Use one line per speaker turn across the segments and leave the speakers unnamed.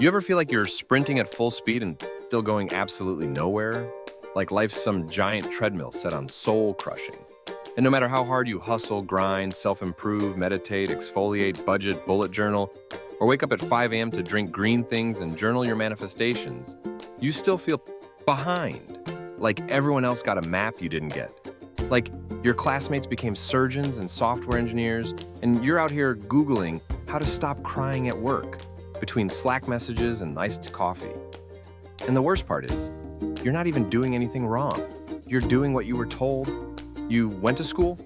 You ever feel like you're sprinting at full speed and still going absolutely nowhere? Like life's some giant treadmill set on soul crushing. And no matter how hard you hustle, grind, self improve, meditate, exfoliate, budget, bullet journal, or wake up at 5 a.m. to drink green things and journal your manifestations, you still feel behind. Like everyone else got a map you didn't get. Like your classmates became surgeons and software engineers, and you're out here Googling how to stop crying at work between Slack messages and iced coffee. And the worst part is, you're not even doing anything wrong. You're doing what you were told. You went to school,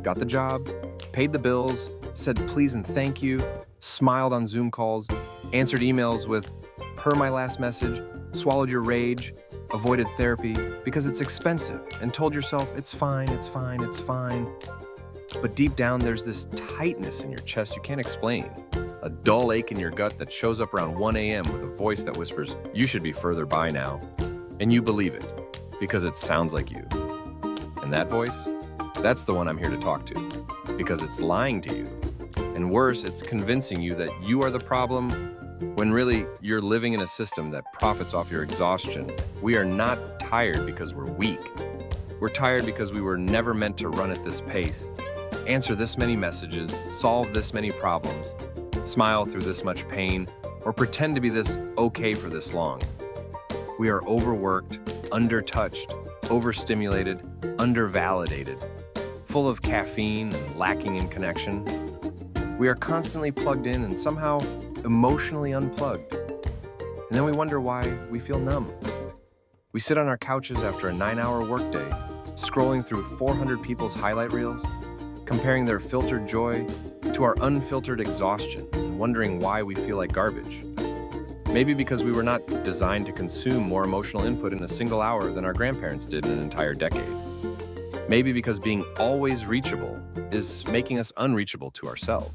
got the job, paid the bills, said please and thank you, smiled on Zoom calls, answered emails with, per my last message, swallowed your rage, avoided therapy because it's expensive, and told yourself it's fine, it's fine, it's fine. But deep down, there's this tightness in your chest you can't explain. A dull ache in your gut that shows up around 1 a.m. with a voice that whispers, you should be further by now. And you believe it, because it sounds like you. And that voice? That's the one I'm here to talk to, because it's lying to you. And worse, it's convincing you that you are the problem, when really you're living in a system that profits off your exhaustion. We are not tired because we're weak. We're tired because we were never meant to run at this pace, answer this many messages, solve this many problems, smile through this much pain, or pretend to be this okay for this long. We are overworked, undertouched, overstimulated, undervalidated, full of caffeine and lacking in connection. We are constantly plugged in and somehow emotionally unplugged. And then we wonder why we feel numb. We sit on our couches after a 9-hour workday, scrolling through 400 people's highlight reels, comparing their filtered joy to our unfiltered exhaustion, and wondering why we feel like garbage. Maybe because we were not designed to consume more emotional input in a single hour than our grandparents did in an entire decade. Maybe because being always reachable is making us unreachable to ourselves.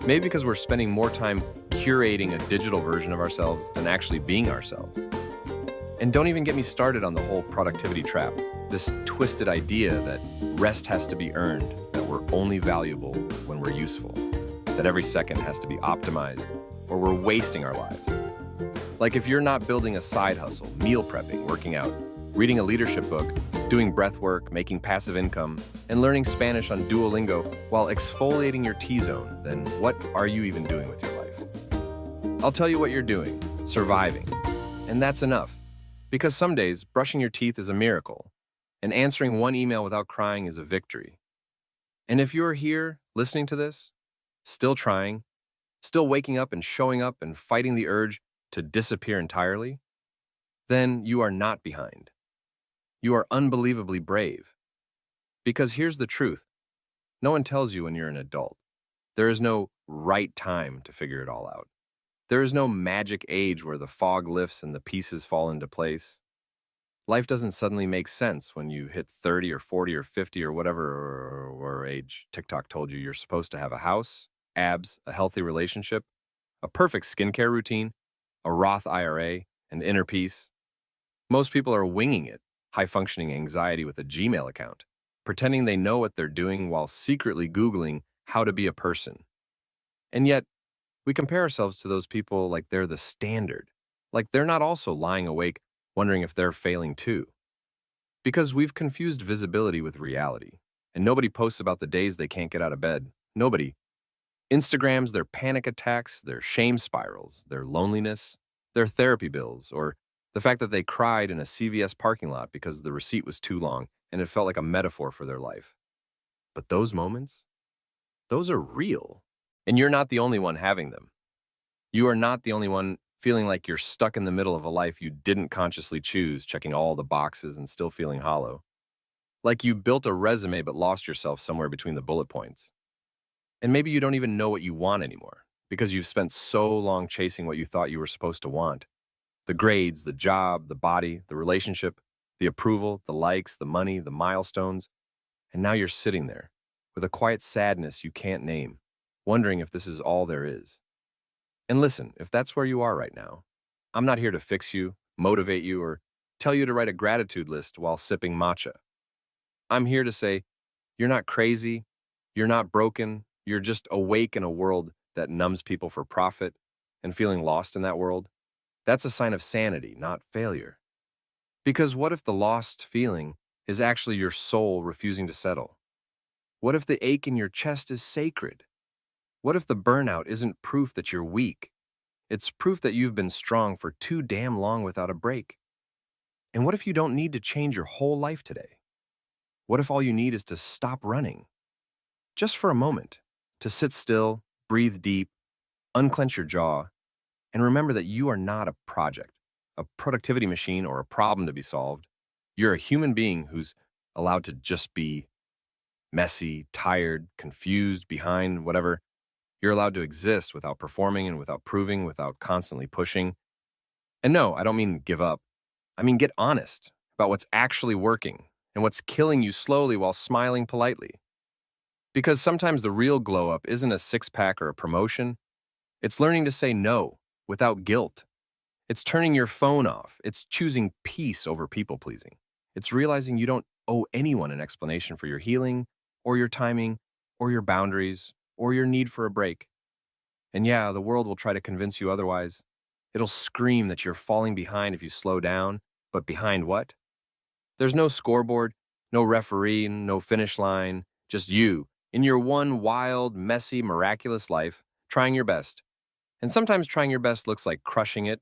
Maybe because we're spending more time curating a digital version of ourselves than actually being ourselves. And don't even get me started on the whole productivity trap, this twisted idea that rest has to be earned, that we're only valuable when we're useful, that every second has to be optimized, or we're wasting our lives. Like if you're not building a side hustle, meal prepping, working out, reading a leadership book, doing breath work, making passive income, and learning Spanish on Duolingo while exfoliating your T-zone, then what are you even doing with your life? I'll tell you what you're doing, surviving. And that's enough. Because some days, brushing your teeth is a miracle, and answering one email without crying is a victory. And if you're here, listening to this, still trying, still waking up and showing up and fighting the urge to disappear entirely, then you are not behind. You are unbelievably brave. Because here's the truth. No one tells you when you're an adult. There is no right time to figure it all out. There is no magic age where the fog lifts and the pieces fall into place. Life doesn't suddenly make sense when you hit 30 or 40 or 50 or whatever or age TikTok told you you're supposed to have a house, abs, a healthy relationship, a perfect skincare routine, a Roth IRA, and inner peace. Most people are winging it, high-functioning anxiety with a Gmail account, pretending they know what they're doing while secretly Googling how to be a person. And yet, we compare ourselves to those people like they're the standard, like they're not also lying awake wondering if they're failing too. Because we've confused visibility with reality, and nobody posts about the days they can't get out of bed. Nobody. Instagrams their panic attacks, their shame spirals, their loneliness, their therapy bills, or the fact that they cried in a CVS parking lot because the receipt was too long and it felt like a metaphor for their life. But those moments, those are real. And you're not the only one having them. You are not the only one feeling like you're stuck in the middle of a life you didn't consciously choose, checking all the boxes and still feeling hollow. Like you built a resume but lost yourself somewhere between the bullet points. And maybe you don't even know what you want anymore because you've spent so long chasing what you thought you were supposed to want. The grades, the job, the body, the relationship, the approval, the likes, the money, the milestones. And now you're sitting there with a quiet sadness you can't name, wondering if this is all there is. And listen, if that's where you are right now, I'm not here to fix you, motivate you, or tell you to write a gratitude list while sipping matcha. I'm here to say, you're not crazy, you're not broken, you're just awake in a world that numbs people for profit and feeling lost in that world, that's a sign of sanity, not failure. Because what if the lost feeling is actually your soul refusing to settle? What if the ache in your chest is sacred? What if the burnout isn't proof that you're weak? It's proof that you've been strong for too damn long without a break. And what if you don't need to change your whole life today? What if all you need is to stop running? Just for a moment, to sit still, breathe deep, unclench your jaw, and remember that you are not a project, a productivity machine, or a problem to be solved. You're a human being who's allowed to just be messy, tired, confused, behind, whatever. You're allowed to exist without performing and without proving, without constantly pushing. And no, I don't mean give up. I mean get honest about what's actually working and what's killing you slowly while smiling politely. Because sometimes the real glow up isn't a six pack or a promotion, it's learning to say no without guilt. It's turning your phone off. It's choosing peace over people pleasing. It's realizing you don't owe anyone an explanation for your healing, or your timing, or your boundaries, or your need for a break. And yeah, the world will try to convince you otherwise. It'll scream that you're falling behind if you slow down, but behind what? There's no scoreboard, no referee, no finish line, just you, in your one wild, messy, miraculous life, trying your best. And sometimes trying your best looks like crushing it,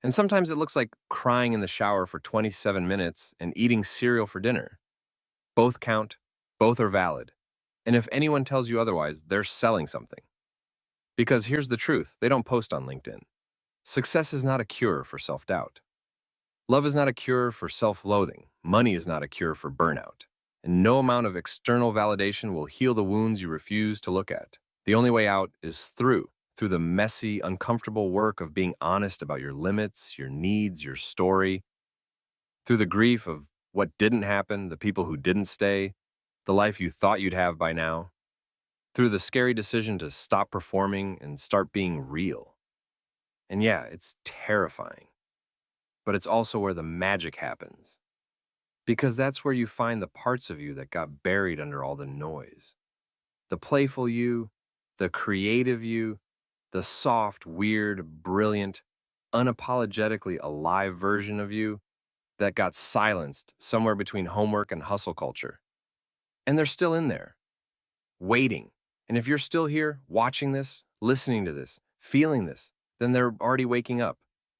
and sometimes it looks like crying in the shower for 27 minutes and eating cereal for dinner. Both count, both are valid. And if anyone tells you otherwise, they're selling something. Because here's the truth, they don't post on LinkedIn. Success is not a cure for self-doubt. Love is not a cure for self-loathing. Money is not a cure for burnout. And no amount of external validation will heal the wounds you refuse to look at. The only way out is through the messy, uncomfortable work of being honest about your limits, your needs, your story, through the grief of what didn't happen, the people who didn't stay, the life you thought you'd have by now, through the scary decision to stop performing and start being real. And yeah, it's terrifying, but it's also where the magic happens. Because that's where you find the parts of you that got buried under all the noise. The playful you, the creative you, the soft, weird, brilliant, unapologetically alive version of you that got silenced somewhere between homework and hustle culture. And they're still in there, waiting. And if you're still here, watching this, listening to this, feeling this, then they're already waking up.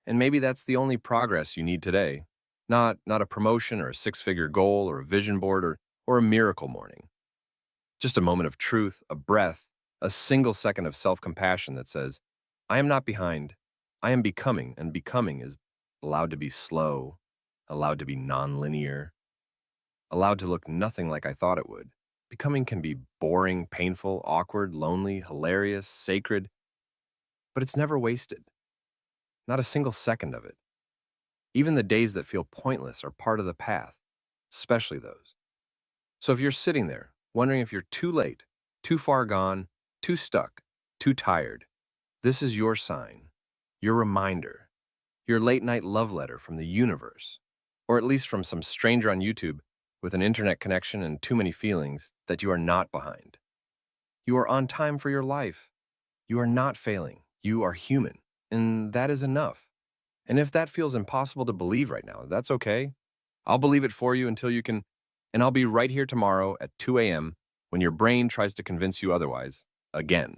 And maybe that's the only progress you need today. Not a promotion or a six-figure goal or a vision board or a miracle morning. Just a moment of truth, a breath, a single second of self-compassion that says, I am not behind, I am becoming, and becoming is allowed to be slow, allowed to be non-linear, allowed to look nothing like I thought it would. Becoming can be boring, painful, awkward, lonely, hilarious, sacred, but it's never wasted. Not a single second of it. Even the days that feel pointless are part of the path, especially those. So if you're sitting there, wondering if you're too late, too far gone, too stuck, too tired, this is your sign, your reminder, your late-night love letter from the universe, or at least from some stranger on YouTube with an internet connection and too many feelings that you are not behind. You are on time for your life. You are not failing. You are human, and that is enough. And if that feels impossible to believe right now, that's okay. I'll believe it for you until you can, and I'll be right here tomorrow at 2 a.m. when your brain tries to convince you otherwise, again.